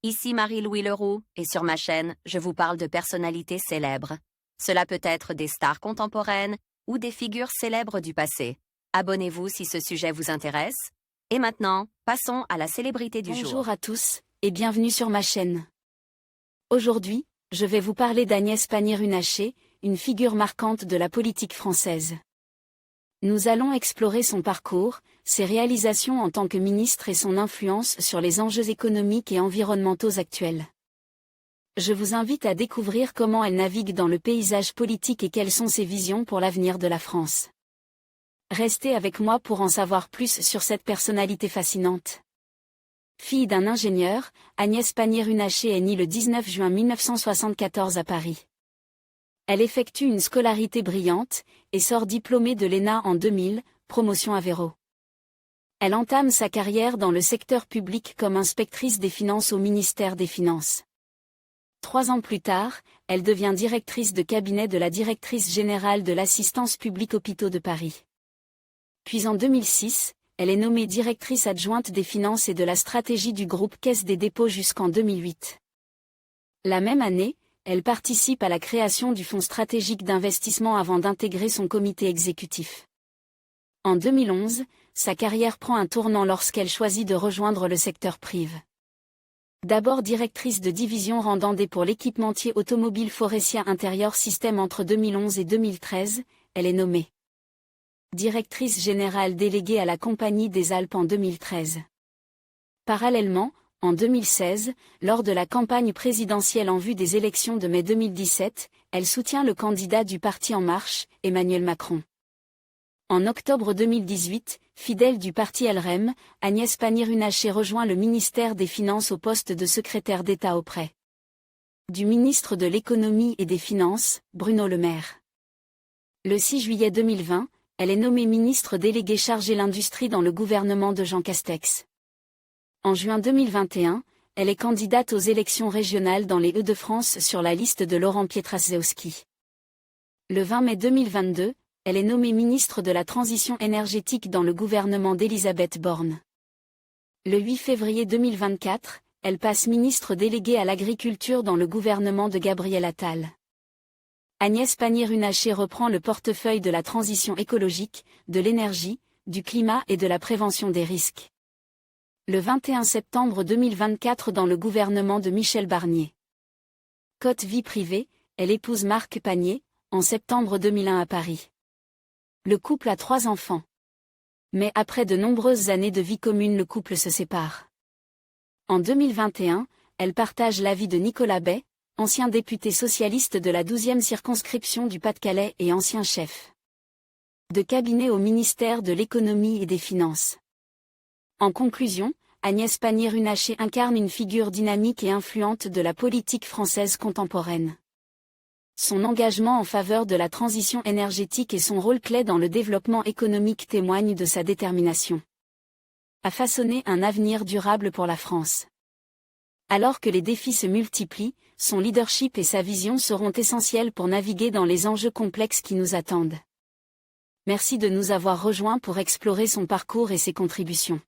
Ici Marie-Louis Leroux, et sur ma chaîne, je vous parle de personnalités célèbres. Cela peut être des stars contemporaines ou des figures célèbres du passé. Abonnez-vous si ce sujet vous intéresse. Et maintenant, passons à la célébrité du jour. Bonjour à tous, et bienvenue sur ma chaîne. Aujourd'hui, je vais vous parler d'Agnès Pannier-Runacher, une figure marquante de la politique française. Nous allons explorer son parcours, ses réalisations en tant que ministre et son influence sur les enjeux économiques et environnementaux actuels. Je vous invite à découvrir comment elle navigue dans le paysage politique et quelles sont ses visions pour l'avenir de la France. Restez avec moi pour en savoir plus sur cette personnalité fascinante. Fille d'un ingénieur, Agnès Pannier-Runacher est née le 19 juin 1974 à Paris. Elle effectue une scolarité brillante, et sort diplômée de l'ENA en 2000, promotion Aveyron. Elle entame sa carrière dans le secteur public comme inspectrice des finances au ministère des Finances. 3 ans plus tard, elle devient directrice de cabinet de la directrice générale de l'assistance publique Hôpitaux de Paris. Puis en 2006, elle est nommée directrice adjointe des finances et de la stratégie du groupe Caisse des dépôts jusqu'en 2008. La même année, elle participe à la création du Fonds stratégique d'investissement avant d'intégrer son comité exécutif. En 2011, sa carrière prend un tournant lorsqu'elle choisit de rejoindre le secteur privé. D'abord directrice de division Randandé pour l'équipementier automobile Faurecia Intérieur Système entre 2011 et 2013, elle est nommée directrice générale déléguée à la Compagnie des Alpes en 2013. Parallèlement, en 2016, lors de la campagne présidentielle en vue des élections de mai 2017, elle soutient le candidat du Parti En Marche, Emmanuel Macron. En octobre 2018, fidèle du parti LREM, Agnès Pannier-Runacher rejoint le ministère des Finances au poste de secrétaire d'État auprès du ministre de l'Économie et des Finances, Bruno Le Maire. Le 6 juillet 2020, elle est nommée ministre déléguée chargée l'industrie dans le gouvernement de Jean Castex. En juin 2021, elle est candidate aux élections régionales dans les Hauts-de-France sur la liste de Laurent Pietraszewski. Le 20 mai 2022, elle est nommée ministre de la Transition énergétique dans le gouvernement d'Elisabeth Borne. Le 8 février 2024, elle passe ministre déléguée à l'agriculture dans le gouvernement de Gabriel Attal. Agnès Pannier-Runacher reprend le portefeuille de la transition écologique, de l'énergie, du climat et de la prévention des risques. Le 21 septembre 2024 dans le gouvernement de Michel Barnier. Côte vie privée, elle épouse Marc Pannier, en septembre 2001 à Paris. Le couple a 3 enfants. Mais après de nombreuses années de vie commune, le couple se sépare. En 2021, elle partage la vie de Nicolas Bay, ancien député socialiste de la 12e circonscription du Pas-de-Calais et ancien chef de cabinet au ministère de l'Économie et des Finances. En conclusion, Agnès Pannier-Runacher incarne une figure dynamique et influente de la politique française contemporaine. Son engagement en faveur de la transition énergétique et son rôle clé dans le développement économique témoignent de sa détermination à façonner un avenir durable pour la France. Alors que les défis se multiplient, son leadership et sa vision seront essentiels pour naviguer dans les enjeux complexes qui nous attendent. Merci de nous avoir rejoints pour explorer son parcours et ses contributions.